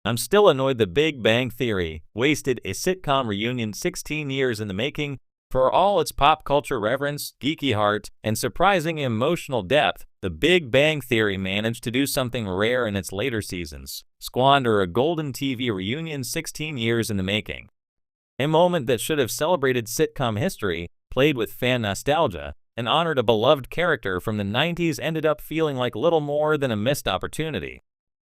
I'm still annoyed The Big Bang Theory wasted a sitcom reunion 16 years in the making. For all its pop culture reverence, geeky heart, and surprising emotional depth, The Big Bang Theory managed to do something rare in its later seasons: squander a golden TV reunion 16 years in the making. A moment that should have celebrated sitcom history, played with fan nostalgia, and honored a beloved character from the 90s ended up feeling like little more than a missed opportunity.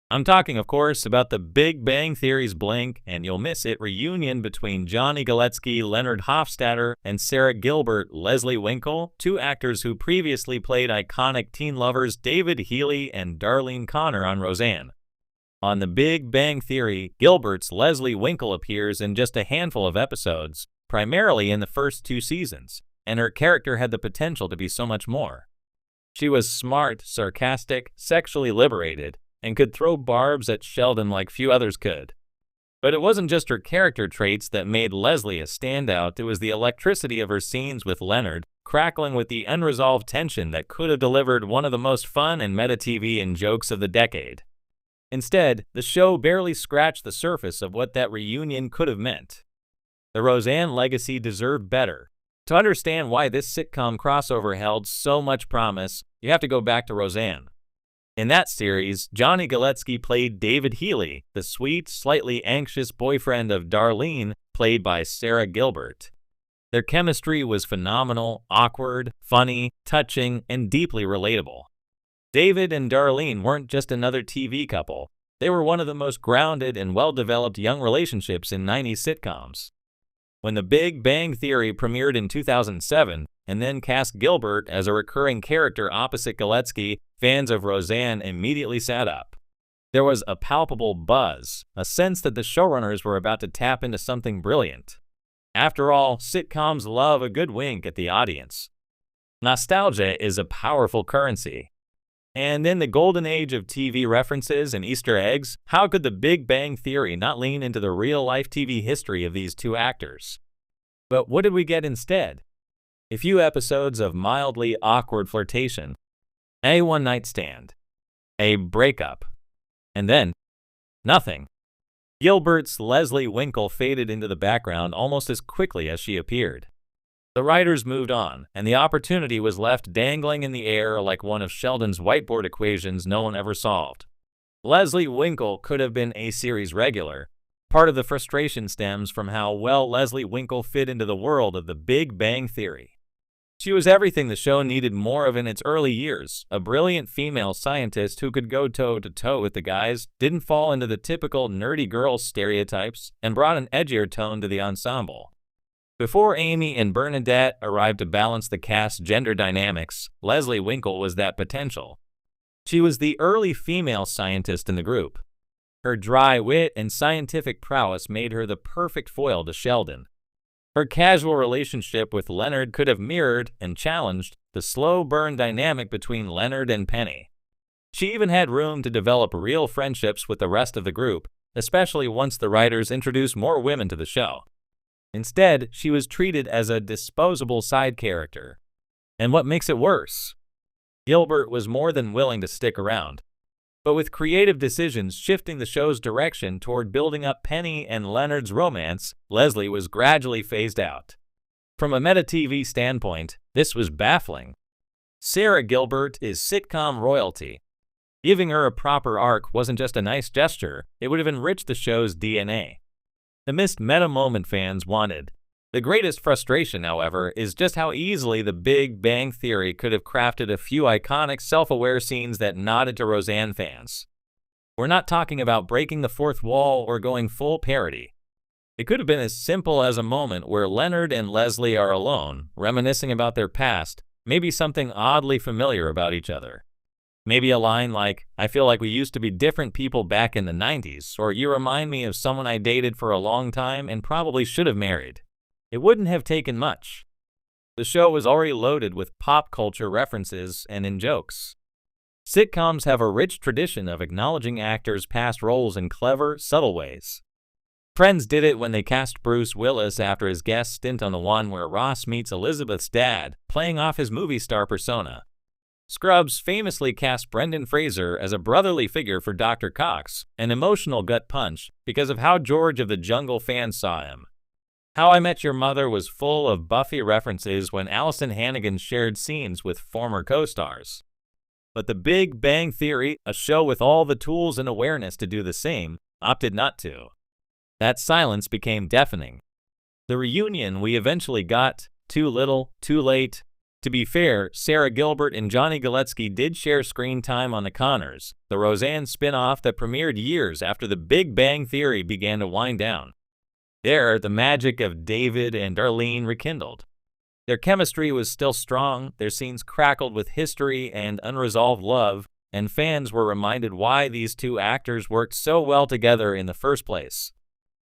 I'm talking, of course, about The Big Bang Theory's Blink and You'll Miss It reunion between Johnny Galecki, Leonard Hofstadter, and Sarah Gilbert. Leslie Winkle, two actors who previously played iconic teen lovers David Healy and Darlene Connor on Roseanne. On The Big Bang Theory, Gilbert's Leslie Winkle appears in just a handful of episodes, primarily in the first 2 seasons, and her character had the potential to be so much more. She was smart, sarcastic, sexually liberated, and could throw barbs at Sheldon like few others could. But it wasn't just her character traits that made Leslie a standout, it was the electricity of her scenes with Leonard, crackling with the unresolved tension that could have delivered one of the most fun and meta TV and jokes of the decade. Instead, the show barely scratched the surface of what that reunion could have meant. The Roseanne legacy deserved better. To understand why this sitcom crossover held so much promise, you have to go back to Roseanne. In that series, Johnny Galecki played David Healy, the sweet, slightly anxious boyfriend of Darlene, played by Sarah Gilbert. Their chemistry was phenomenal, awkward, funny, touching, and deeply relatable. David and Darlene weren't just another TV couple. They were one of the most grounded and well-developed young relationships in 90s sitcoms. When The Big Bang Theory premiered in 2007, and then cast Gilbert as a recurring character opposite Galecki, fans of Roseanne immediately sat up. There was a palpable buzz, a sense that the showrunners were about to tap into something brilliant. After all, sitcoms love a good wink at the audience. Nostalgia is a powerful currency. And in the golden age of TV references and Easter eggs, how could The Big Bang Theory not lean into the real-life TV history of these two actors? But what did we get instead? A few episodes of mildly awkward flirtation, a one-night stand, a breakup, and then nothing. Gilbert's Leslie Winkle faded into the background almost as quickly as she appeared. The writers moved on, and the opportunity was left dangling in the air like one of Sheldon's whiteboard equations no one ever solved. Leslie Winkle could have been a series regular. Part of the frustration stems from how well Leslie Winkle fit into the world of The Big Bang Theory. She was everything the show needed more of in its early years, a brilliant female scientist who could go toe-to-toe with the guys, didn't fall into the typical nerdy girl stereotypes, and brought an edgier tone to the ensemble. Before Amy and Bernadette arrived to balance the cast's gender dynamics, Leslie Winkle was that potential. She was the early female scientist in the group. Her dry wit and scientific prowess made her the perfect foil to Sheldon. Her casual relationship with Leonard could have mirrored and challenged the slow burn dynamic between Leonard and Penny. She even had room to develop real friendships with the rest of the group, especially once the writers introduced more women to the show. Instead, she was treated as a disposable side character. And what makes it worse? Gilbert was more than willing to stick around. But with creative decisions shifting the show's direction toward building up Penny and Leonard's romance, Leslie was gradually phased out. From a meta TV standpoint, this was baffling. Sarah Gilbert is sitcom royalty. Giving her a proper arc wasn't just a nice gesture, it would have enriched the show's DNA. The missed meta moment fans wanted. The greatest frustration, however, is just how easily The Big Bang Theory could have crafted a few iconic self-aware scenes that nodded to Roseanne fans. We're not talking about breaking the fourth wall or going full parody. It could have been as simple as a moment where Leonard and Leslie are alone, reminiscing about their past, maybe something oddly familiar about each other. Maybe a line like, "I feel like we used to be different people back in the 90s," or "You remind me of someone I dated for a long time and probably should have married." It wouldn't have taken much. The show was already loaded with pop culture references and in-jokes. Sitcoms have a rich tradition of acknowledging actors' past roles in clever, subtle ways. Friends did it when they cast Bruce Willis after his guest stint on the one where Ross meets Elizabeth's dad, playing off his movie star persona. Scrubs famously cast Brendan Fraser as a brotherly figure for Dr. Cox, an emotional gut punch because of how George of the Jungle fans saw him. How I Met Your Mother was full of Buffy references when Allison Hannigan shared scenes with former co-stars. But The Big Bang Theory, a show with all the tools and awareness to do the same, opted not to. That silence became deafening. The reunion we eventually got, too little, too late. To be fair, Sarah Gilbert and Johnny Galecki did share screen time on The Connors, the Roseanne spin-off that premiered years after The Big Bang Theory began to wind down. There, the magic of David and Darlene rekindled. Their chemistry was still strong, their scenes crackled with history and unresolved love, and fans were reminded why these two actors worked so well together in the first place.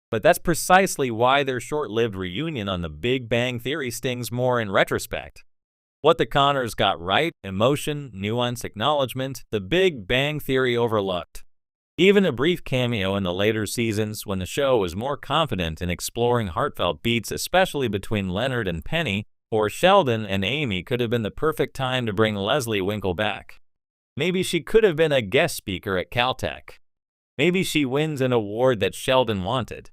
But that's precisely why their short-lived reunion on The Big Bang Theory stings more in retrospect. What The Connors got right, emotion, nuance, acknowledgement, The Big Bang Theory overlooked. Even a brief cameo in the later seasons when the show was more confident in exploring heartfelt beats, especially between Leonard and Penny, or Sheldon and Amy, could have been the perfect time to bring Leslie Winkle back. Maybe she could have been a guest speaker at Caltech. Maybe she wins an award that Sheldon wanted.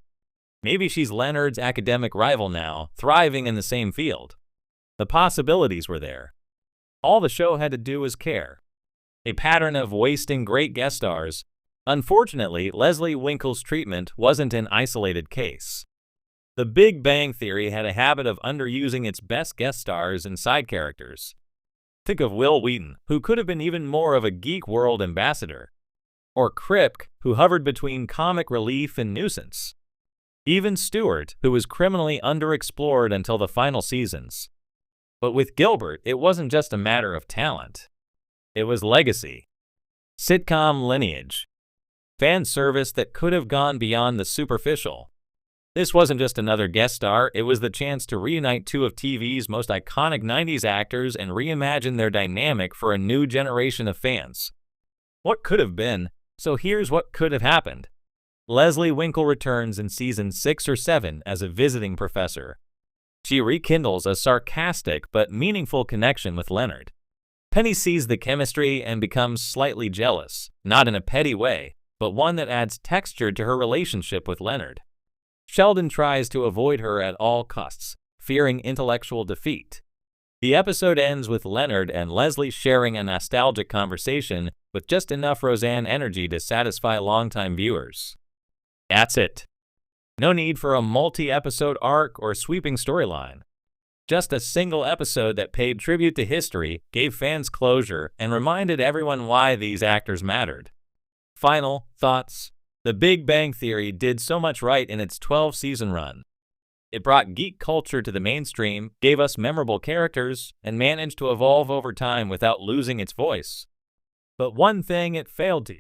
Maybe she's Leonard's academic rival now, thriving in the same field. The possibilities were there. All the show had to do was care. A pattern of wasting great guest stars. Unfortunately, Leslie Winkle's treatment wasn't an isolated case. The Big Bang Theory had a habit of underusing its best guest stars and side characters. Think of Will Wheaton, who could have been even more of a geek world ambassador. Or Kripke, who hovered between comic relief and nuisance. Even Stewart, who was criminally underexplored until the final seasons. But with Gilbert, it wasn't just a matter of talent. It was legacy. Sitcom lineage. Fan service that could have gone beyond the superficial. This wasn't just another guest star, it was the chance to reunite two of TV's most iconic 90s actors and reimagine their dynamic for a new generation of fans. What could have been? So here's what could have happened. Leslie Winkle returns in season 6 or 7 as a visiting professor. She rekindles a sarcastic but meaningful connection with Leonard. Penny sees the chemistry and becomes slightly jealous, not in a petty way, but one that adds texture to her relationship with Leonard. Sheldon tries to avoid her at all costs, fearing intellectual defeat. The episode ends with Leonard and Leslie sharing a nostalgic conversation with just enough Roseanne energy to satisfy longtime viewers. That's it. No need for a multi-episode arc or sweeping storyline. Just a single episode that paid tribute to history, gave fans closure, and reminded everyone why these actors mattered. Final thoughts. The Big Bang Theory did so much right in its 12-season run. It brought geek culture to the mainstream, gave us memorable characters, and managed to evolve over time without losing its voice. But one thing it failed to